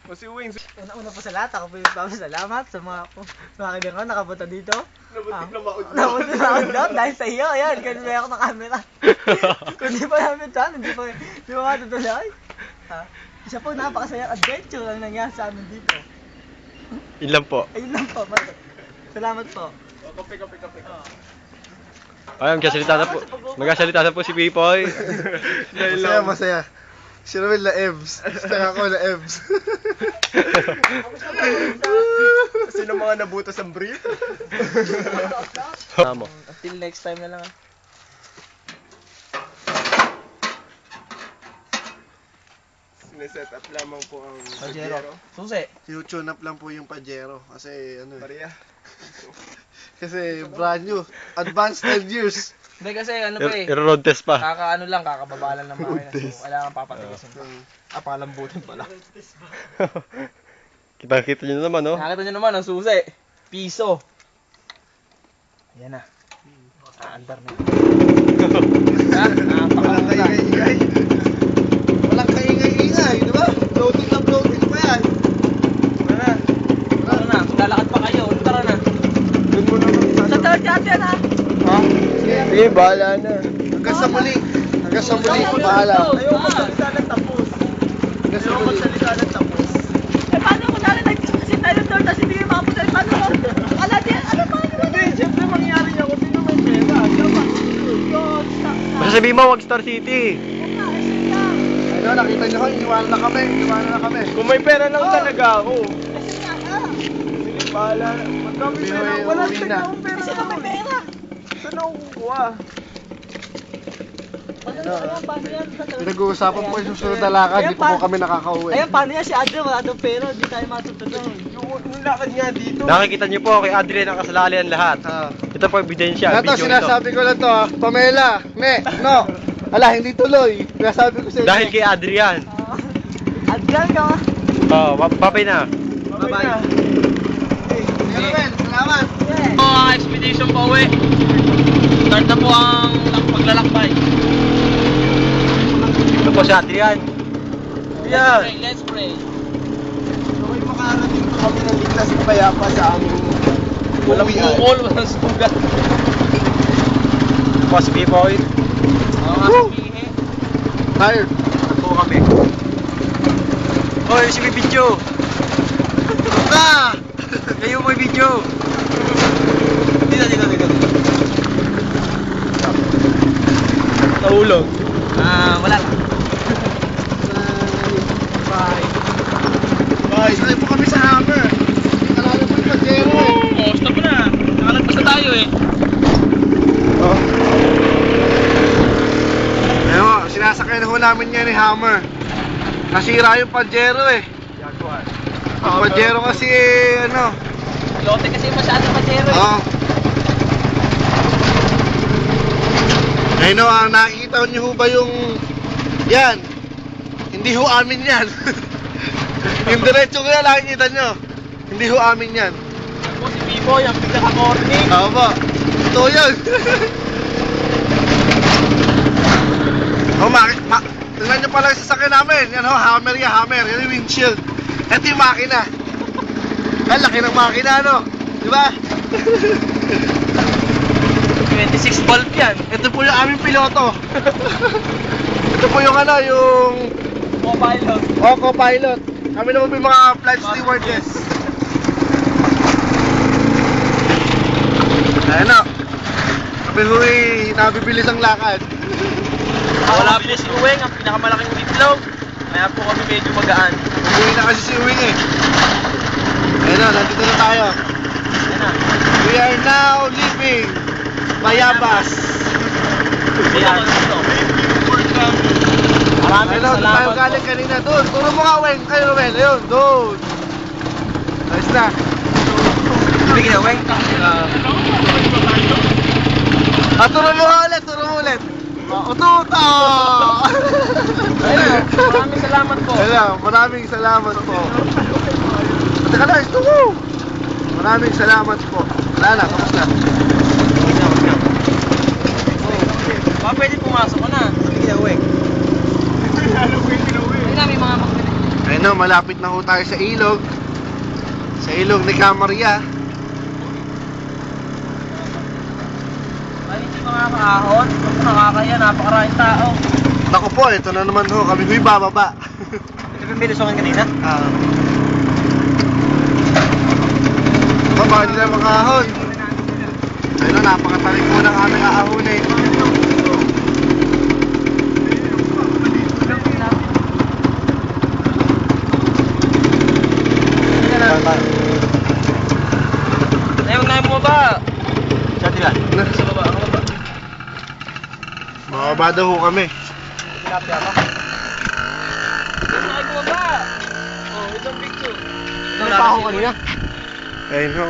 O si Wing. Una po sa lahat, ako po yung salamat sa mga kaibigan ko nakapunta dito. Nabutik na maudlot. Nabutik na maudlot dahil sa iyo. Ayan, kanina ako ng camera. Kung di pa namin saan, hindi pa matutuloy. Isa po napakasayang adventure ang nangyari sa amin dito. Yun lang po. Ayun lang po. Salamat po. Kape. Ay, magkasalita na po si Pipoy. Masaya. Si Romel na Ebs. Saka ako na Ebs. Sino mga nabutas ang brief? Tama. Until next time na lang. Sineset up lamang po ang Pajero. Susi. Tune up lang po yung Pajero. Kasi ano Maria. Kasi brand new. Advanced 10 years. Hindi kasi ano pa eh. Road test pa. Kakaano lang, kakababa lang ng makina. So, kailangan papatigasin pa. Palambutin pala. Kita-kita nyo naman, no? Nakita nyo naman ang susi. Piso. Ayan na. Aandar na. Walang kaingay-ingay. Walang kaingay-ingay, di ba? Floating pa yan. Tara na. Lalakad pa kayo. Tara na. Doon mo naman Sa third yate na. Ha? Sige, bahala na. Hanggang sa muli. Hanggang sa muli. Paalam. Ayaw magsalita ng tapos. Hanggang sa Ayaw muli. magsalita ng tapos. Eh paano kung dali nagkasi tayo third tapos hindi kayo makapunta? Paano ko? Ala di, ano pa? Hindi, siyempre mangyari niya kung sino may pera. Dapat. Basta sabihin mo, wag Star City. Ano, nakita nyo ko, iniwanan na kami. Kung may pera lang talaga ako. Sige, bahala. Magkami pera. Wala Uwi tignan na. akong pera. Kasi kami pera. Saan ako kukuha? Pinag-uusapan po yung susunod na lakad, di pa po kami nakakauwi. Ayun, paano yan si Adjo? Wala daw pera, hindi tayo matutuloy. Yung lakad nga dito. Nakikita nyo po, kay Adrian ang kasalali ang lahat. Ah. Ito po ebidensya, Ito, video ito. sinasabi ko lang to ha. Pamela, no. Ala, hindi tuloy. Sinasabi ko sa inyo. Dahil kay Adrian. Adjan ka. Oh, papay na. Bye-bye na. Ruben, salamat. Yeah. Ang expedition po uwi. Start na po ang paglalakbay. Ito po si Adrian. Yan. Okay, let's pray. Okay, makarating pa kami ng ligtas na payapa sa aming Walang uwian. bukol, walang sugat. Ito po si Pipoy. Oo nga, sabihin. Tired. Ito po kami. Hoy, si may video. Ah! Kayo may video. Dito. Nahulog. Wala lang. Bye. Sanay po kami sa hammer. Kalala po yung Pajero eh. Oo, stop na. Nakalagpas na tayo eh. Oh. Ayun mo, sinasakay na ho namin yan ni hammer. Nasira yung Pajero eh. Jaguar. Ang Pajero kasi ano. Lote kasi masyadong matero eh. Oo. Ayun o, ang nakikita niyo ho ba yung yan? Hindi ho amin yan. Yung diretso ko yan, nakikita nyo. Hindi ho amin yan. Ako si Bibo, yung pinaka-corny. Oo po. Ito yun. Tingnan nyo pala yung sasakyan namin. Yan ho, hammer yan, hammer. Yan yung windshield. Ito yung makina. Ang laki ng makina, no? Diba? 26 volt yan. Ito po yung aming piloto. Ito po yung ano, yung Mobile. co-pilot. Kami naman po yung mga flight stewardess. Ayan o. Kami huy, nabibilis ang lakad. Wala bilis si Uweng, ang pinakamalaking itlog. Kaya po kami medyo magaan. Umuwi na kasi si Uwing eh. Ayan o, nandito na tayo. Yan na. We are now leaving Bayabas. Ayan. Maraming Ayun o, doon tayo salamat galing po. kanina. Doon, turo mo nga Weng. Kayo Ruben, ayun, doon. Ayos na. Bigyan na, Weng. Turo mo nga ulit, turo mo ulit. Ututa! Ayun, maraming salamat po. Ayun, maraming salamat po. Teka na, ito mo. Maraming salamat po. Wala na, tapos na. Baka pwede pumasok ka na. Bigyan na, Weng. Ayun na, may mga magpili. Ayun Ayun o, malapit na ho tayo sa ilog. Sa ilog ni Camaria. Ay, hindi mga kaahon. Pag nakakaya, napakaraming tao. Naku po, ito na naman ho. Kami ho'y bababa. Ito ba yung binusungan kanina? Baba nila mga ahon. Ayun o, napakatarik po ng aming aahonin. Ay, huwag na mo ba? Sa tila. Sa baba, ako baba. Bababa daw ho kami. Sinabi ako. Huwag na kayo bumaba. Oh, itong picture. Ano pa ako kanina? Ayun ho.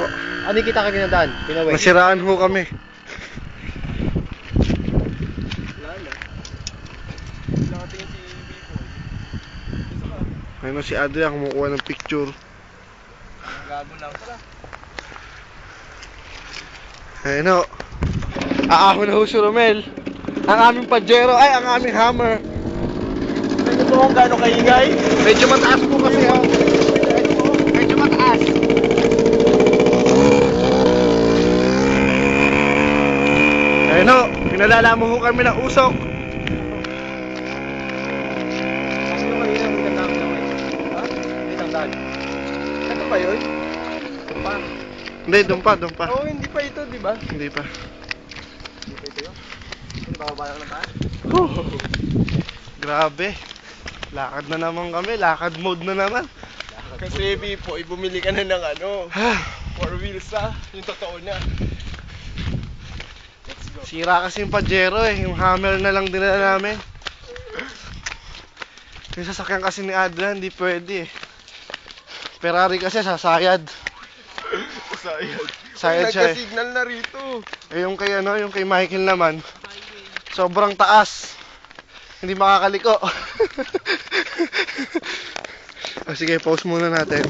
Ano yung kita ka ginadaan? Pinaway. Nasiraan ho kami. Ayun ho, si Adrian kumukuha ng picture. Gago lang. Tara. Ayun ho. Aahon na ho si Romel. Ang aming pajero, ay ang aming hammer. Ano to kung gaano kaingay? Medyo mataas po kasi ho. Medyo mataas. Ayun ho, pinalala mo ho kami ng usok. Ano yung kanina kung ganda kami naman? Ha? Hindi lang dahil. Ito ba yun? Pa? Hindi, doon pa. Oo, hindi pa ito, di ba? Hindi pa. Hindi pa ito yun. Hindi bababa lang na tayo. Grabe. Lakad na naman kami, lakad mode na naman. Kasi Bipo, bumili ka na ng ano, 4 wheels yung totoo niya. Let's go. Sira kasi yung pajero eh, yung hammer na lang dinala namin. Yung sasakyan kasi ni Adrian, hindi pwede eh. Ferrari kasi sasayad. Sayang. Sayad siya eh. Nagka-signal na rito. Eh yung kay ano, yung kay Michael naman, sobrang taas. Hindi makakaliko. O sige, pause muna natin.